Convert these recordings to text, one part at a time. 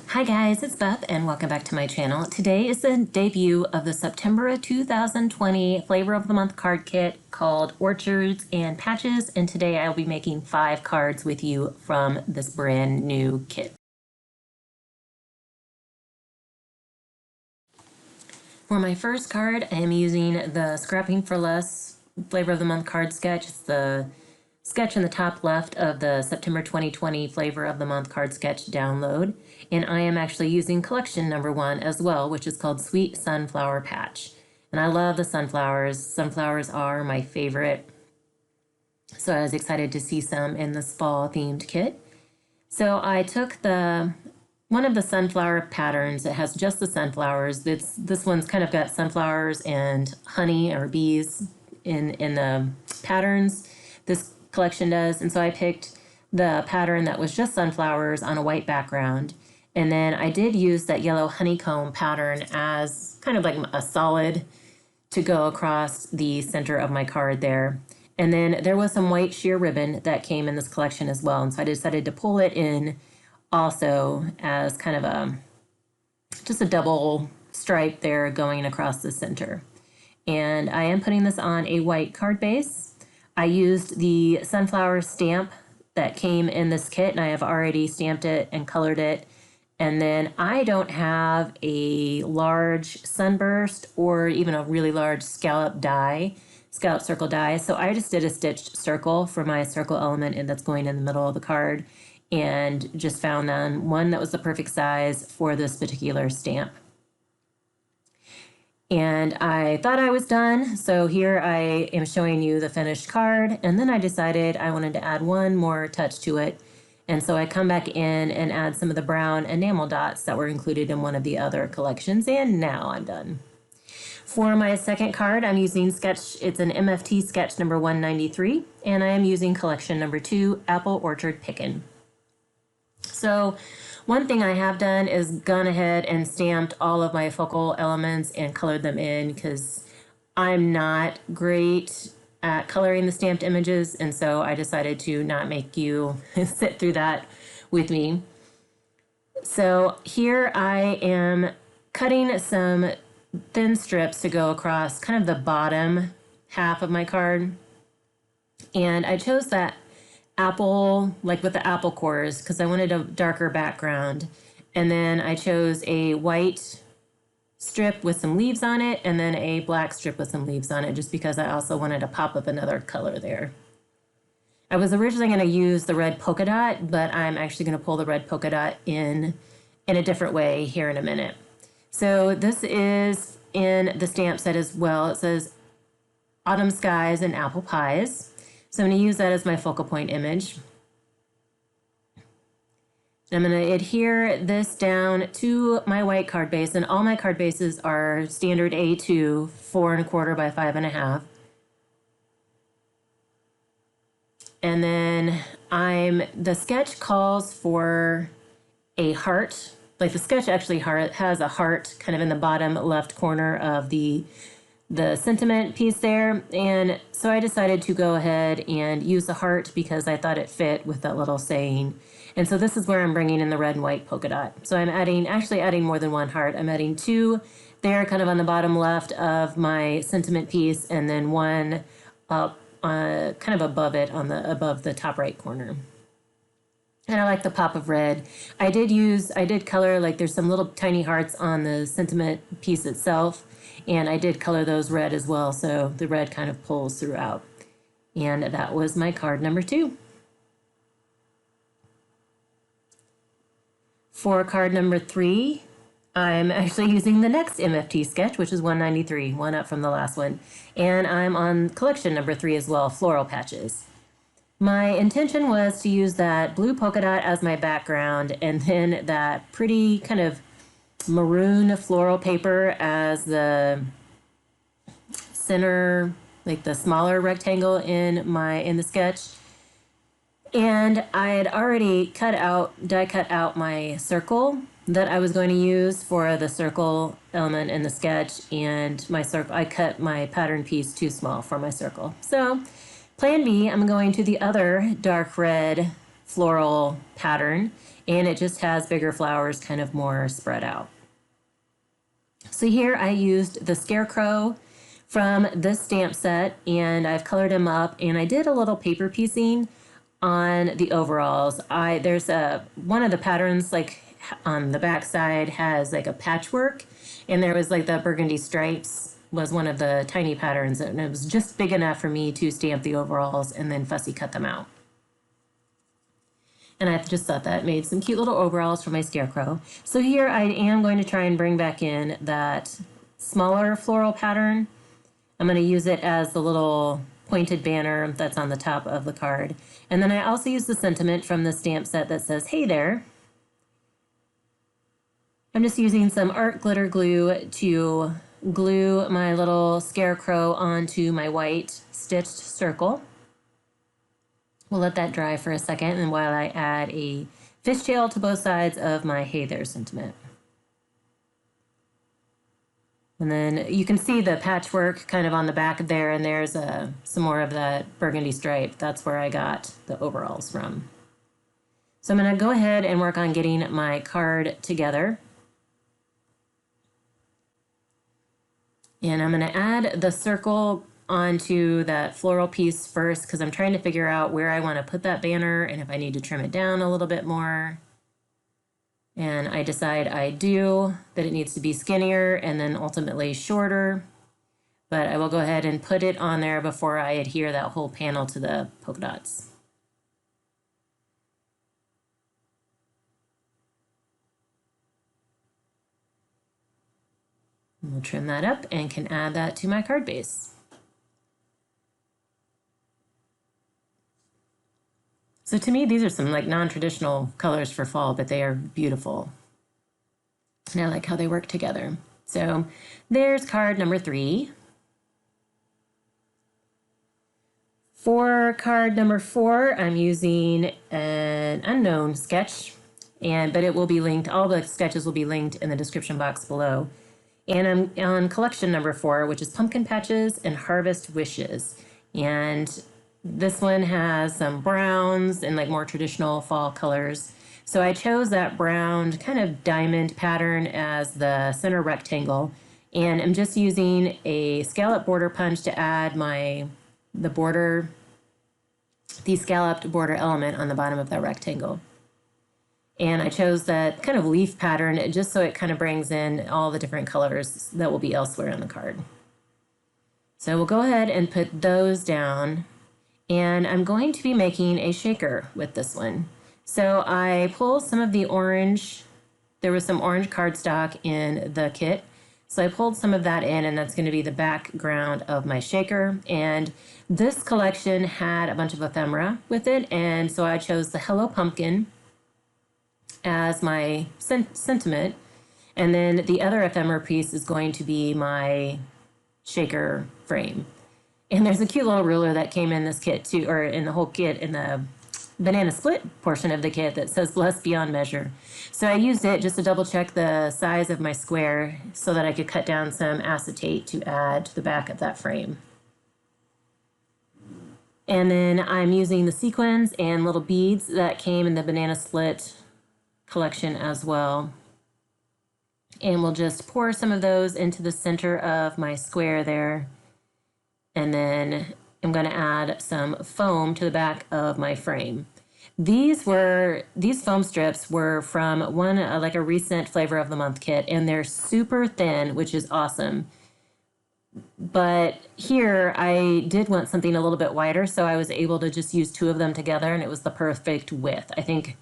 Hi guys, it's Beth and welcome back to my channel. Today is the debut of the September 2020 Flavor of the Month card kit called Orchards and Patches, and today I will be making 5 cards with you from this brand new kit. For my first card, I am using the Scrapping for Less Flavor of the Month card sketch. It's the sketch in the top left of the September 2020 Flavor of the Month card sketch download. And I am actually using collection number 1 as well, which is called Sweet Sunflower Patch. And I love the sunflowers. Sunflowers are my favorite. So I was excited to see some in this fall themed kit. So I took one of the sunflower patterns that has just the sunflowers. This one's kind of got sunflowers and honey or bees in the patterns. This collection does. And so I picked the pattern that was just sunflowers on a white background. And then I did use that yellow honeycomb pattern as kind of like a solid to go across the center of my card there. And then there was some white sheer ribbon that came in this collection as well. And so I decided to pull it in also as kind of just a double stripe there going across the center. And I am putting this on a white card base. I used the sunflower stamp that came in this kit, and I have already stamped it and colored it. And then I don't have a large sunburst or even a really large scallop circle die. So I just did a stitched circle for my circle element, and that's going in the middle of the card, and just found one that was the perfect size for this particular stamp. And I thought I was done, so here I am showing you the finished card, and then I decided I wanted to add one more touch to it, and so I come back in and add some of the brown enamel dots that were included in one of the other collections, and now I'm done. For my second card, I'm using it's an MFT sketch number 193, and I am using collection number 2, Apple Orchard Pickin'. So one thing I have done is gone ahead and stamped all of my focal elements and colored them in, because I'm not great at coloring the stamped images, and so I decided to not make you sit through that with me. So here I am cutting some thin strips to go across kind of the bottom half of my card, and I chose that apple, like with the apple cores, because I wanted a darker background. And then I chose a white strip with some leaves on it, and then a black strip with some leaves on it, just because I also wanted to pop up another color there. I was originally going to use the red polka dot, but I'm actually going to pull the red polka dot in a different way here in a minute. So this is in the stamp set as well. It says Autumn Skies and Apple Pies. So I'm going to use that as my focal point image. I'm going to adhere this down to my white card base, and all my card bases are standard A2, 4 1/4 by 5 1/2. And then the sketch calls for a heart. Like the sketch actually has a heart kind of in the bottom left corner of the sentiment piece there, and so I decided to go ahead and use the heart because I thought it fit with that little saying. And so this is where I'm bringing in the red and white polka dot. So I'm actually adding more than one heart. I'm adding 2 there kind of on the bottom left of my sentiment piece, and then one up kind of above it above the top right corner. And I like the pop of red. I did color, like there's some little tiny hearts on the sentiment piece itself, and I did color those red as well, so the red kind of pulls throughout. And that was my card number 2. For card number 3, I'm actually using the next MFT sketch, which is 193, one up from the last one. And I'm on collection number 3 as well, Floral Patches. My intention was to use that blue polka dot as my background, and then that pretty kind of maroon floral paper as the center, like the smaller rectangle in the sketch. And I had already die cut out my circle that I was going to use for the circle element in the sketch, and I cut my pattern piece too small for my circle. So plan B, I'm going to the other dark red floral pattern, and it just has bigger flowers kind of more spread out. So here I used the Scarecrow from this stamp set, and I've colored him up, and I did a little paper piecing on the overalls. There's one of the patterns, like on the back side, has like a patchwork, and there was like the burgundy stripes was one of the tiny patterns, and it was just big enough for me to stamp the overalls and then fussy cut them out. And I just thought that made some cute little overalls for my Scarecrow. So here I am going to try and bring back in that smaller floral pattern. I'm going to use it as the little pointed banner that's on the top of the card. And then I also use the sentiment from the stamp set that says, "Hey there." I'm just using some art glitter glue to glue my little Scarecrow onto my white stitched circle. We'll let that dry for a second, and while I add a fishtail to both sides of my "Hey there" sentiment. And then you can see the patchwork kind of on the back there, and there's some more of that burgundy stripe. That's where I got the overalls from. So I'm going to go ahead and work on getting my card together. And I'm going to add the circle onto that floral piece first, because I'm trying to figure out where I want to put that banner and if I need to trim it down a little bit more. And I decide I do, that it needs to be skinnier and then ultimately shorter. But I will go ahead and put it on there before I adhere that whole panel to the polka dots. And we'll trim that up and can add that to my card base. So to me, these are some like non-traditional colors for fall, but they are beautiful. And I like how they work together. So there's card number 3. For card number 4, I'm using an unknown sketch, but it will be linked. All the sketches will be linked in the description box below. And I'm on collection number 4, which is Pumpkin Patches and Harvest Wishes. And this one has some browns and like more traditional fall colors. So I chose that brown kind of diamond pattern as the center rectangle. And I'm just using a scallop border punch to add the scalloped border element on the bottom of that rectangle. And I chose that kind of leaf pattern just so it kind of brings in all the different colors that will be elsewhere on the card. So we'll go ahead and put those down. And I'm going to be making a shaker with this one. So I pulled some of the orange, there was some orange cardstock in the kit. So I pulled some of that in, and that's going to be the background of my shaker. And this collection had a bunch of ephemera with it, and so I chose the Hello Pumpkin as my sentiment. And then the other ephemera piece is going to be my shaker frame. And there's a cute little ruler that came in this kit too, or in the whole kit, in the banana split portion of the kit, that says "Blessed Beyond Measure." So I used it just to double check the size of my square so that I could cut down some acetate to add to the back of that frame. And then I'm using the sequins and little beads that came in the banana split collection as well. And we'll just pour some of those into the center of my square there. And then I'm going to add some foam to the back of my frame. These foam strips were from like a recent Flavor of the Month kit, and they're super thin, which is awesome. But here I did want something a little bit wider, so I was able to just use 2 of them together, and it was the perfect width. I think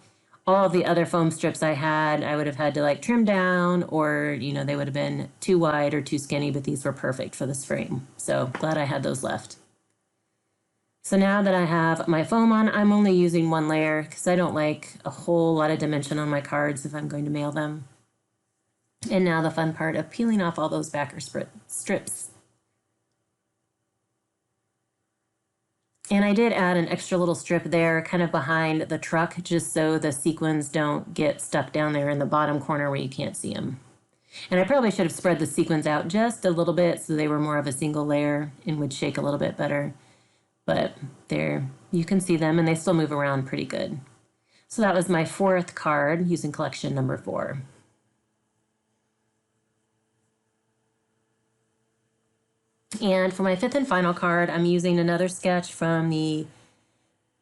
all of the other foam strips I would have had to like trim down, or, they would have been too wide or too skinny, but these were perfect for this frame. So glad I had those left. So now that I have my foam on, I'm only using 1 layer because I don't like a whole lot of dimension on my cards if I'm going to mail them. And now the fun part of peeling off all those backer strips. And I did add an extra little strip there kind of behind the truck, just so the sequins don't get stuck down there in the bottom corner where you can't see them. And I probably should have spread the sequins out just a little bit so they were more of a single layer and would shake a little bit better. But there, you can see them, and they still move around pretty good. So that was my 4th card using collection number 4. And for my 5th and final card, I'm using another sketch from the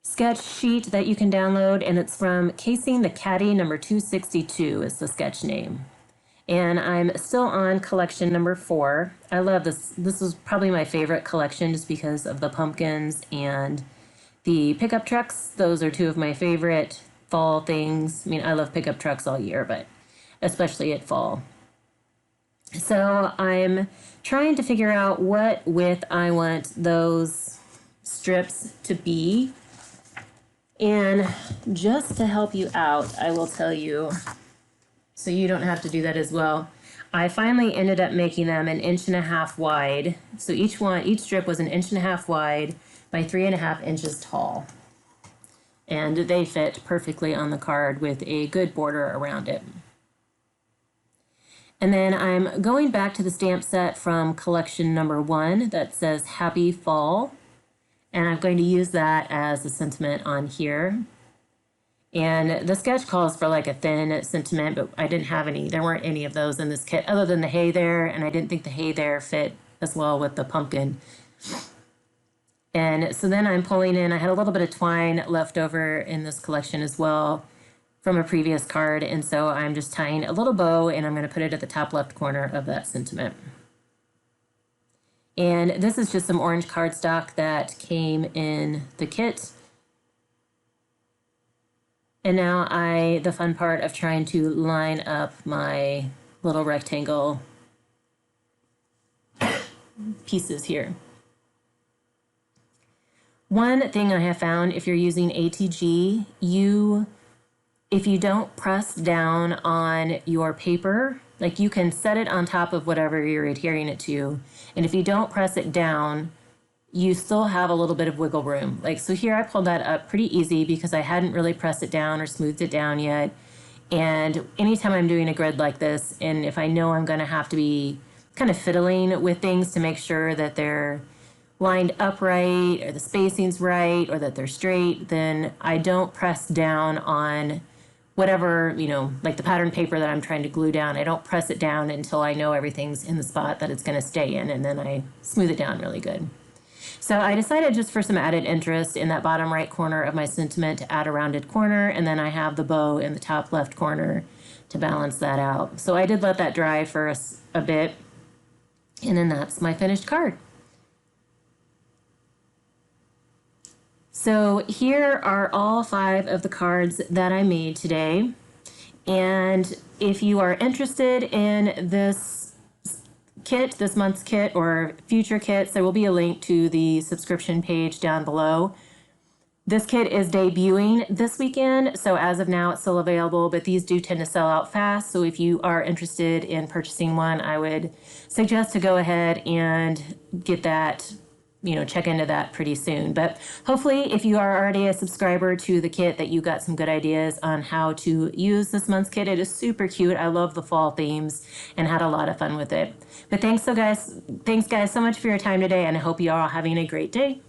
sketch sheet that you can download, and it's from Casing the Caddy number 262 is the sketch name. And I'm still on collection number 4. I love this. This is probably my favorite collection just because of the pumpkins and the pickup trucks. Those are 2 of my favorite fall things. I mean, I love pickup trucks all year, but especially at fall. So I'm trying to figure out what width I want those strips to be. And just to help you out, I will tell you, so you don't have to do that as well, I finally ended up making them 1.5 inches wide. So each strip was 1.5 inches wide by 3.5 inches tall. And they fit perfectly on the card with a good border around it. And then I'm going back to the stamp set from collection number 1 that says Happy Fall. And I'm going to use that as the sentiment on here. And the sketch calls for like a thin sentiment, but I didn't have any. There weren't any of those in this kit other than the hay there, and I didn't think the hay there fit as well with the pumpkin. And so then I'm pulling in, I had a little bit of twine left over in this collection as well from a previous card, and so I'm just tying a little bow, and I'm going to put it at the top left corner of that sentiment. And this is just some orange cardstock that came in the kit. And now the fun part of trying to line up my little rectangle pieces here. One thing I have found, if you're using ATG, if you don't press down on your paper, like you can set it on top of whatever you're adhering it to, and if you don't press it down, you still have a little bit of wiggle room. Like, so here I pulled that up pretty easy because I hadn't really pressed it down or smoothed it down yet. And anytime I'm doing a grid like this, and if I know I'm gonna have to be kind of fiddling with things to make sure that they're lined upright or the spacing's right or that they're straight, then I don't press down on whatever, like the pattern paper that I'm trying to glue down. I don't press it down until I know everything's in the spot that it's gonna stay in, and then I smooth it down really good. So I decided just for some added interest in that bottom right corner of my sentiment to add a rounded corner, and then I have the bow in the top left corner to balance that out. So I did let that dry for a bit, and then that's my finished card. So here are all 5 of the cards that I made today. And if you are interested in this kit, this month's kit, or future kits, there will be a link to the subscription page down below. This kit is debuting this weekend, so as of now it's still available, but these do tend to sell out fast. So if you are interested in purchasing one, I would suggest to go ahead and get that, check into that pretty soon. But hopefully if you are already a subscriber to the kit, that you got some good ideas on how to use this month's kit. It is super cute. I love the fall themes and had a lot of fun with it. But thanks guys so much for your time today, and I hope you are all having a great day.